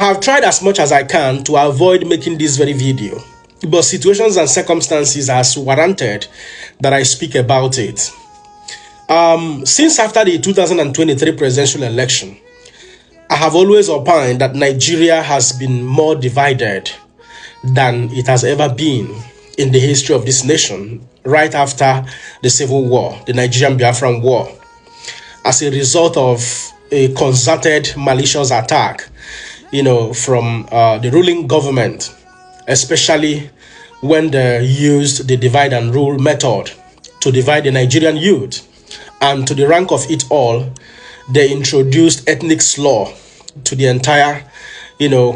have tried as much as I can to avoid making this very video, but situations and circumstances has warranted that I speak about it. Since after the 2023 presidential election, I have always opined that Nigeria has been more divided than it has ever been in the history of this nation right after the Civil War, the Nigerian Biafran War, as a result of a concerted malicious attack, from the ruling government, especially when they used the divide and rule method to divide the Nigerian youth. And to the rank of it all, they introduced ethnic slur to the entire,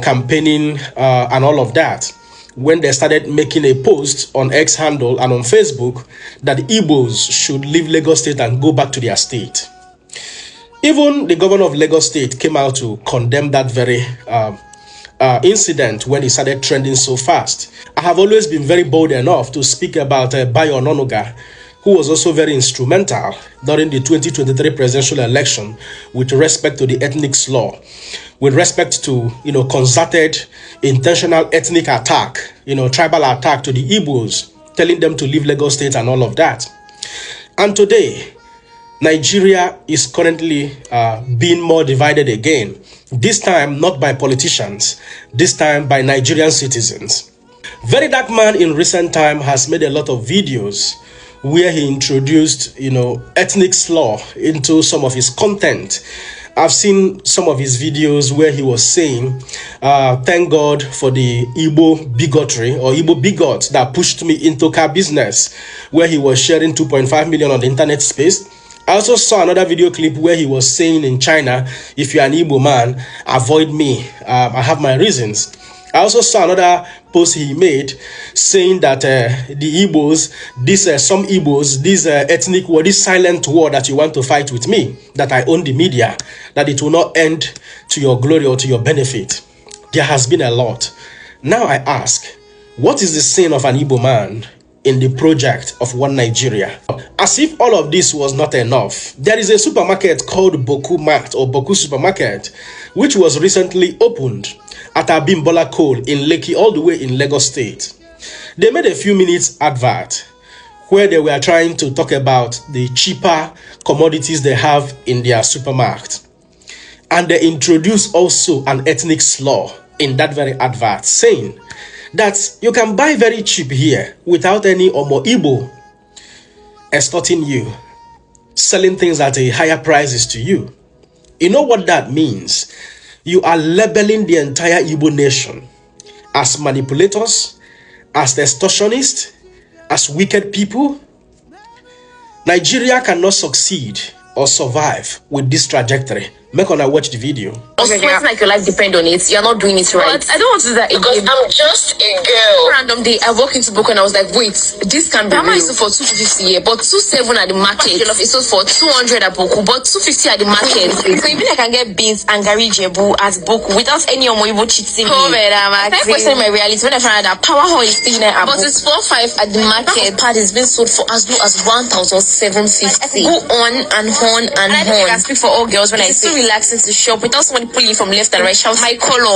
campaigning and all of that. When they started making a post on X handle and on Facebook that Igbos should leave Lagos State and go back to their state. Even the governor of Lagos State came out to condemn that very incident when it started trending so fast. I have always been very bold enough to speak about Bayo Ononuga, who was also very instrumental during the 2023 presidential election with respect to the ethnic slur, with respect to, concerted, intentional ethnic attack, tribal attack to the Igbos, telling them to leave Lagos State and all of that. And today, Nigeria is currently being more divided again, this time not by politicians, this time by Nigerian citizens. Verydarkman in recent time has made a lot of videos where he introduced, ethnic slur into some of his content. I've seen some of his videos where he was saying, thank God for the Igbo bigotry or Igbo bigot that pushed me into car business, where he was sharing 2.5 million on the internet space. I also saw another video clip where he was saying in China, if you're an Igbo man, avoid me. I have my reasons. I also saw another post he made saying that the Igbos, some Igbos, this ethnic war, this silent war that you want to fight with me, that I own the media, that it will not end to your glory or to your benefit. There has been a lot. Now I ask, what is the sin of an Igbo man in the project of One Nigeria? As if all of this was not enough, there is a supermarket called Bokku Mart or Bokku Supermarket, which was recently opened at Abimbola Cole in Lekki, all the way in Lagos State. They made a few minutes advert where they were trying to talk about the cheaper commodities they have in their supermarket. And they introduced also an ethnic slur in that very advert, saying that you can buy very cheap here without any Omo Igbo extorting you, selling things at a higher prices to you. You know what that means? You are labeling the entire Igbo nation as manipulators, as extortionists, as wicked people. Nigeria cannot succeed or survive with this trajectory. Make on watch the video. It's like your life depend on it. You're not doing it right. But I don't want to do that because again. I'm just a girl. Random day, I walked into Bokku and I was like, wait, this can be real. Is for 250 here, but 27 at the market. It's sold for 200 at Bokku, but 250 at the market. So even I can get beans and gari jebu at Bokku without any Omo Igbo cheating me. I question my reality when I found out that power hall is still there, but it's 4.5 at the market. Pad is being sold for as low as 1,750. Go on and on and on. I can speak for all girls when I say relaxing to shop without somebody pulling from left and right. Shout, my color.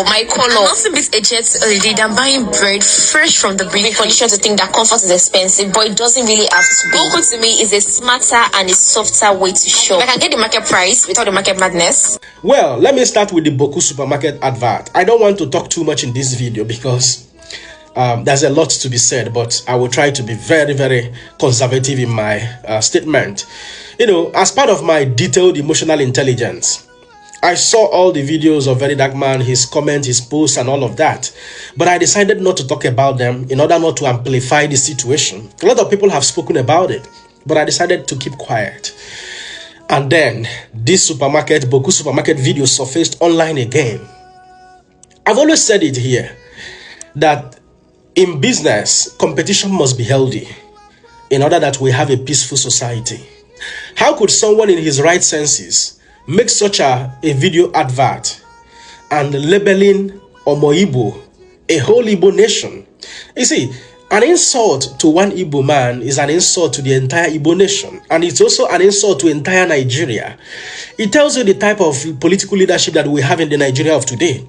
Nothing beats a jet already than buying bread fresh from the bread. Condition to think that comfort is expensive, but it doesn't really have to be. Bokku to me is a smarter and a softer way to shop. I can get the market price without the market madness. Well, let me start with the Bokku Supermarket advert. I don't want to talk too much in this video because there's a lot to be said, but I will try to be very, very conservative in my statement. As part of my detailed emotional intelligence, I saw all the videos of Verydarkman, his comments, his posts, and all of that. But I decided not to talk about them in order not to amplify the situation. A lot of people have spoken about it, but I decided to keep quiet. And then this Bokku Supermarket video surfaced online again. I've always said it here, that in business, competition must be healthy in order that we have a peaceful society. How could someone in his right senses make such a video advert and labeling Omo Igbo, a whole Igbo nation? You see, an insult to one Igbo man is an insult to the entire Igbo nation, and it's also an insult to entire Nigeria. It tells you the type of political leadership that we have in the Nigeria of today.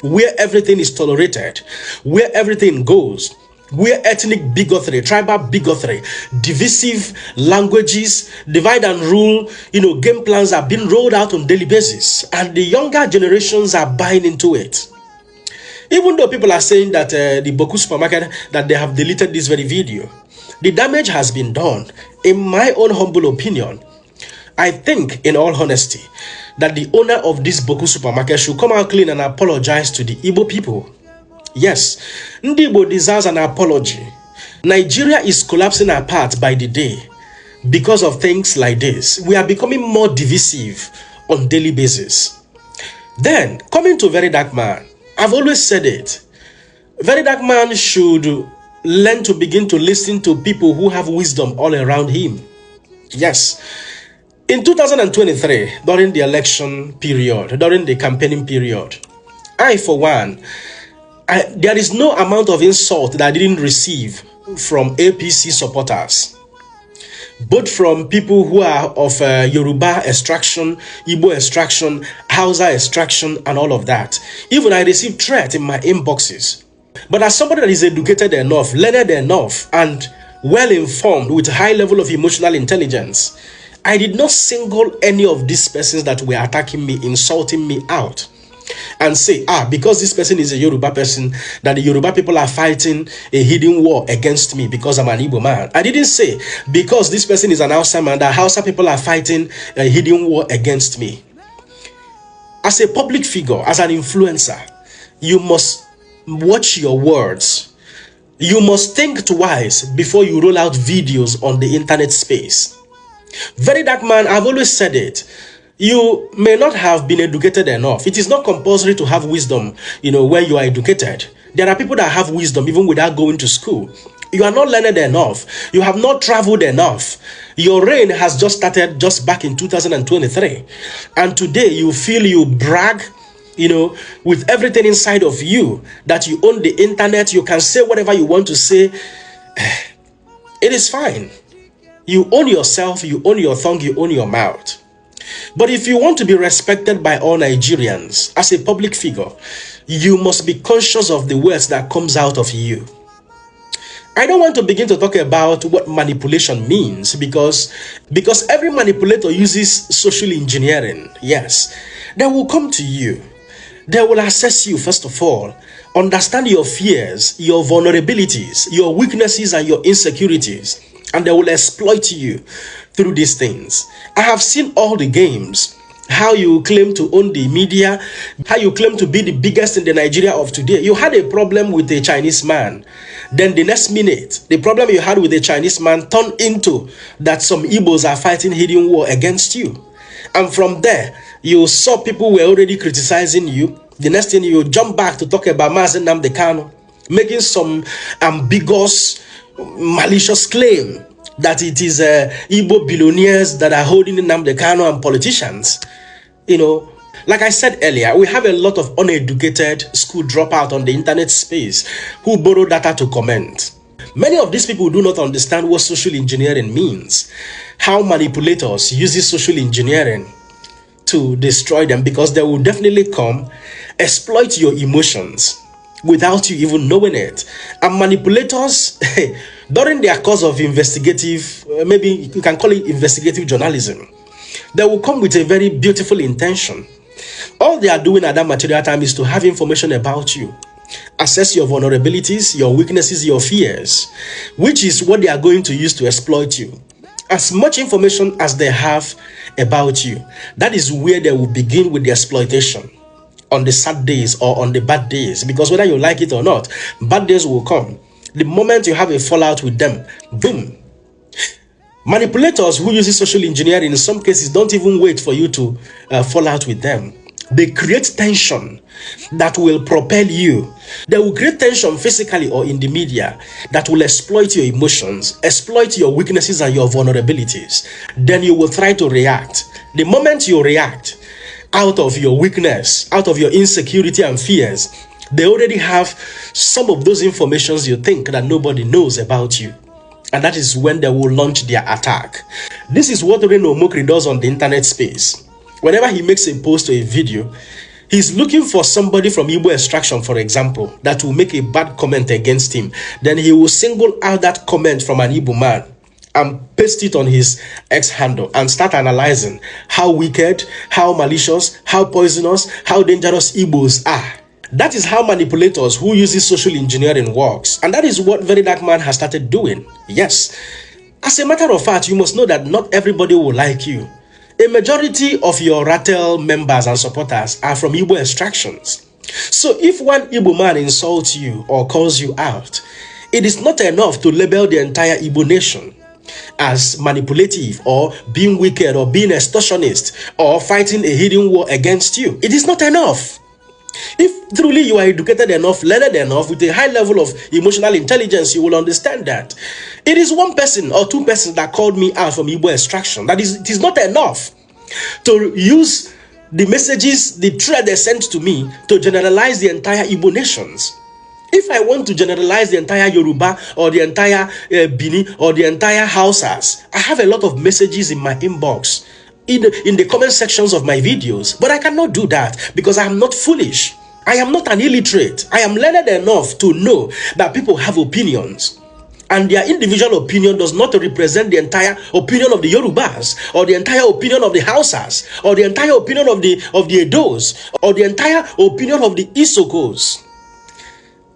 where everything is tolerated, where everything goes, where ethnic bigotry, tribal bigotry, divisive languages, divide and rule, game plans are being rolled out on daily basis, and the younger generations are buying into it. Even though people are saying that the Bokku Supermarket, that they have deleted this very video, the damage has been done. In my own humble opinion, I think, in all honesty, that the owner of this Bokku Supermarket should come out clean and apologize to the Igbo people. Yes, Ndi Igbo deserves an apology. Nigeria is collapsing apart by the day because of things like this. We are becoming more divisive on daily basis. Then, coming to Verydarkman, I've always said it. Verydarkman should learn to begin to listen to people who have wisdom all around him. Yes. In 2023, during the election period, during the campaigning period, I, for one, there is no amount of insult that I didn't receive from APC supporters, both from people who are of Yoruba extraction, Igbo extraction, Hausa extraction, and all of that. Even I received threats in my inboxes. But as somebody that is educated enough, learned enough, and well-informed with a high level of emotional intelligence, I did not single any of these persons that were attacking me, insulting me out, and say, because this person is a Yoruba person, that the Yoruba people are fighting a hidden war against me because I'm an Igbo man. I didn't say, because this person is an Hausa man, that Hausa people are fighting a hidden war against me. As a public figure, as an influencer, you must watch your words. You must think twice before you roll out videos on the internet space. Verydarkman, I've always said it. You may not have been educated enough. It is not compulsory to have wisdom, when you are educated. There are people that have wisdom even without going to school. You are not learned enough. You have not traveled enough. Your reign has just started just back in 2023. And today you feel you brag, with everything inside of you, that you own the internet, you can say whatever you want to say. It is fine. You own yourself, you own your tongue, you own your mouth. But if you want to be respected by all Nigerians as a public figure, you must be conscious of the words that comes out of you. I don't want to begin to talk about what manipulation means because every manipulator uses social engineering. Yes, they will come to you. They will assess you first of all, understand your fears, your vulnerabilities, your weaknesses and your insecurities, and they will exploit you through these things. I have seen all the games, how you claim to own the media, how you claim to be the biggest in the Nigeria of today. You had a problem with a Chinese man. Then the next minute, the problem you had with a Chinese man turned into that some Igbos are fighting hidden war against you. And from there, you saw people were already criticizing you. The next thing, you jump back to talk about Mazen Nnamdi Kanu, making some ambiguous, malicious claim that it is Igbo billionaires that are holding Nnamdi Kanu and politicians. Like I said earlier, we have a lot of uneducated school dropout on the internet space who borrow data to comment. Many of these people do not understand what social engineering means, how manipulators use social engineering to destroy them, because they will definitely come, exploit your emotions without you even knowing it. And manipulators, during their course of investigative, maybe you can call it investigative journalism, they will come with a very beautiful intention. All they are doing at that material time is to have information about you, assess your vulnerabilities, your weaknesses, your fears, which is what they are going to use to exploit you. As much information as they have about you, that is where they will begin with the exploitation, on the sad days or on the bad days, because whether you like it or not, bad days will come. The moment you have a fallout with them, boom. Manipulators who use social engineering in some cases don't even wait for you to fall out with them. They create tension that will propel you. They will create tension physically or in the media that will exploit your emotions, exploit your weaknesses and your vulnerabilities. Then you will try to react. The moment you react out of your weakness, out of your insecurity and fears, they already have some of those informations you think that nobody knows about you. And that is when they will launch their attack. This is what Omo Igbo does on the internet space. Whenever he makes a post or a video, He's looking for somebody from Igbo extraction, for example, that will make a bad comment against him. Then he will single out that comment from an Igbo man and paste it on his X handle and start analyzing how wicked, how malicious, how poisonous, how dangerous Igbos are. That is how manipulators who uses social engineering works. And that is what Verydarkman has started doing. Yes. As a matter of fact, you must know that not everybody will like you. A majority of your Rattle members and supporters are from Igbo extractions. So if one Igbo man insults you or calls you out, it is not enough to label the entire Igbo nation as manipulative or being wicked or being extortionist or fighting a hidden war against you. It is not enough. If truly you are educated enough, learned enough, with a high level of emotional intelligence, you will understand that it is one person or two persons that called me out from Igbo extraction. That is, it is not enough to use the messages, the thread they sent to me to generalize the entire Igbo nations. If I want to generalize the entire Yoruba or the entire Bini or the entire Hausas, I have a lot of messages in my inbox, in the comment sections of my videos, but I cannot do that because I am not foolish. I am not an illiterate. I am learned enough to know that people have opinions, and their individual opinion does not represent the entire opinion of the Yorubas, or the entire opinion of the Hausas, or the entire opinion of the Edos, or the entire opinion of the Isokos.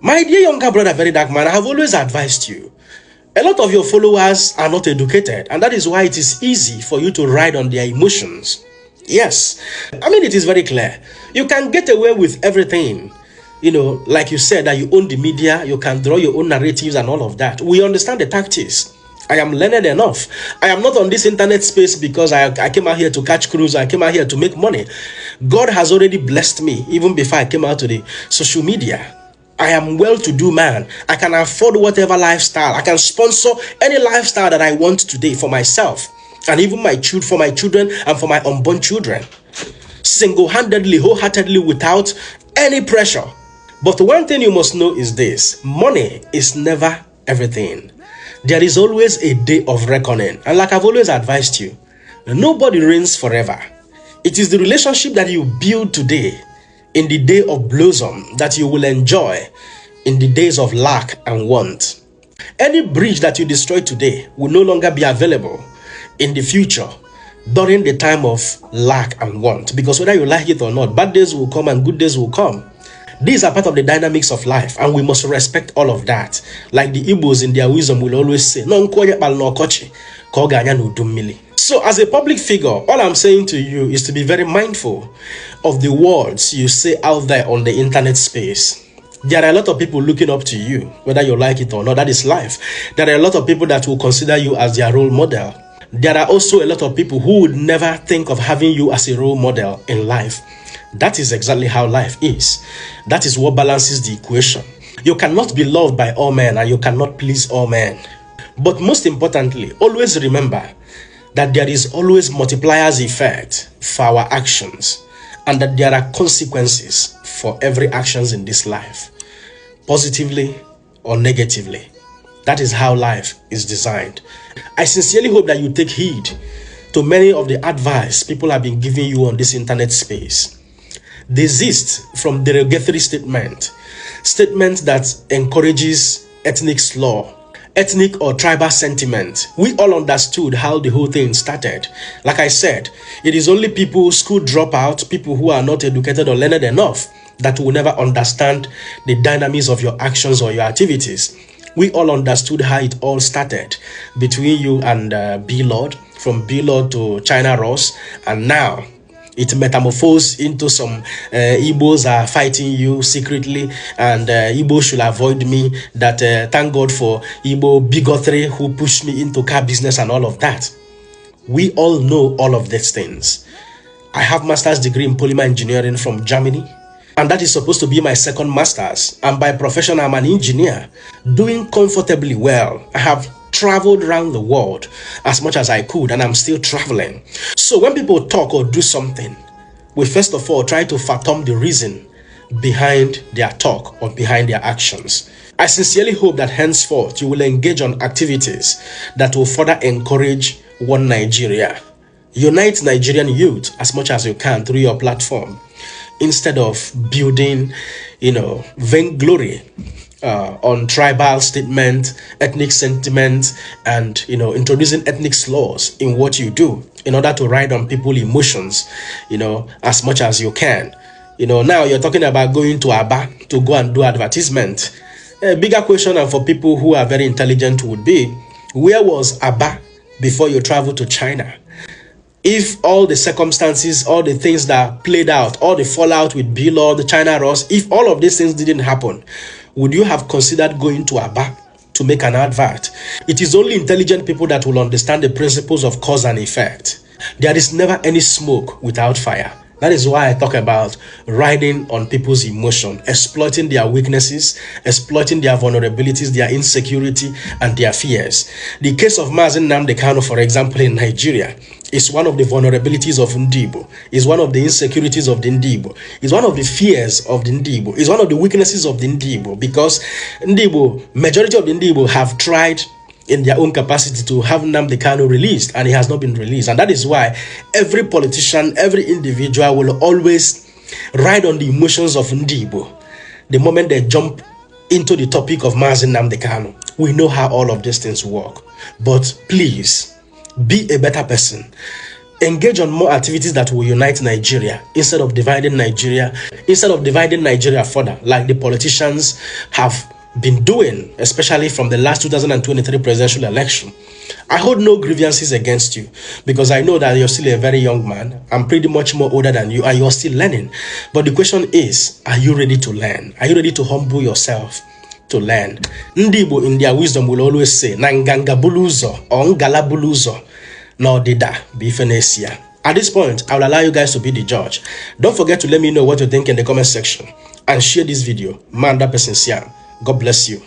My dear younger brother Verydarkman, I have always advised you. A lot of your followers are not educated, and that is why it is easy for you to ride on their emotions. Yes, I mean, it is very clear. You can get away with everything. You know, like you said, that you own the media, you can draw your own narratives and all of that. We understand the tactics. I am learned enough. I am not on this internet space because I came out here to catch cruise. I came out here to make money. God has already blessed me even before I came out to the social media. I am well-to-do man. I can afford whatever lifestyle. I can sponsor any lifestyle that I want today for myself, and even for my children and for my unborn children, single-handedly, wholeheartedly, without any pressure. But one thing you must know is this: money is never everything. There is always a day of reckoning, and like I've always advised you, nobody reigns forever. It is the relationship that you build today in the day of blossom that you will enjoy in the days of lack and want. Any bridge that you destroy today will no longer be available in the future during the time of lack and want, because whether you like it or not, bad days will come and good days will come. These are part of the dynamics of life, and we must respect all of that. Like the Igbos in their wisdom will always say, so as a public figure, all I'm saying to you is to be very mindful of the words you say out there on the internet space. There are a lot of people looking up to you, whether you like it or not. That is life. There are a lot of people that will consider you as their role model. There are also a lot of people who would never think of having you as a role model in life. That is exactly how life is. That is what balances the equation. You cannot be loved by all men, and you cannot please all men. But most importantly, always remember that there is always multipliers effect for our actions, and that there are consequences for every actions in this life, positively or negatively. That is how life is designed. I sincerely hope that you take heed to many of the advice people have been giving you on this internet space. Desist from derogatory statement that encourages ethnic slur, ethnic or tribal sentiment. We all understood how the whole thing started. Like I said, it is only people, school dropouts, people who are not educated or learned enough, that will never understand the dynamics of your actions or your activities. We all understood how it all started between you and B-Lord, from B-Lord to China Ross, and now it metamorphosed into some Igbos are fighting you secretly, and Igbo should avoid me. That thank God for Igbo bigotry who pushed me into car business and all of that. We all know all of these things. I have master's degree in polymer engineering from Germany, and that is supposed to be my second master's. And by profession, I'm an engineer, doing comfortably well. I have traveled around the world as much as I could, and I'm still traveling. So when people talk or do something, we first of all try to fathom the reason behind their talk or behind their actions. I sincerely hope that henceforth you will engage on activities that will further encourage one Nigeria. Unite Nigerian youth as much as you can through your platform. instead of building, vainglory on tribal statement, ethnic sentiment, and introducing ethnic slurs in what you do in order to ride on people's emotions, as much as you can. Now you're talking about going to Aba to go and do advertisement. A bigger question, and for people who are very intelligent, would be, where was Aba before you traveled to China? If all the circumstances, all the things that played out, all the fallout with Bilo, the China Ross, if all of these things didn't happen, would you have considered going to Aba to make an advert? It is only intelligent people that will understand the principles of cause and effect. There is never any smoke without fire. That is why I talk about riding on people's emotion, exploiting their weaknesses, exploiting their vulnerabilities, their insecurity, and their fears. The case of Mazen Nnamdi Kanu, for example, in Nigeria, is one of the vulnerabilities of Igbo, is one of the insecurities of the Igbo, is one of the fears of the Igbo, is one of the weaknesses of the Igbo, because majority of the Igbo have tried in their own capacity to have Nnamdi Kanu released, and he has not been released. And that is why every politician, every individual will always ride on the emotions of Igbo the moment they jump into the topic of Mazen Nnamdi Kanu. We know how all of these things work. But please, be a better person. Engage on more activities that will unite Nigeria instead of dividing Nigeria further, like the politicians have been doing, especially from the last 2023 presidential election. I hold no grievances against you, because I know that you're still a very young man. I'm pretty much more older than you, and you're still learning. But the question is, are you ready to learn? Are you ready to humble yourself to learn? Ndibo in their wisdom will always say, Nanganga buluzo or Ngala buluzo no dida bifenesia. At this point, I will allow you guys to be the judge. Don't forget to let me know what you think in the comment section, and share this video. Man, that person, God bless you.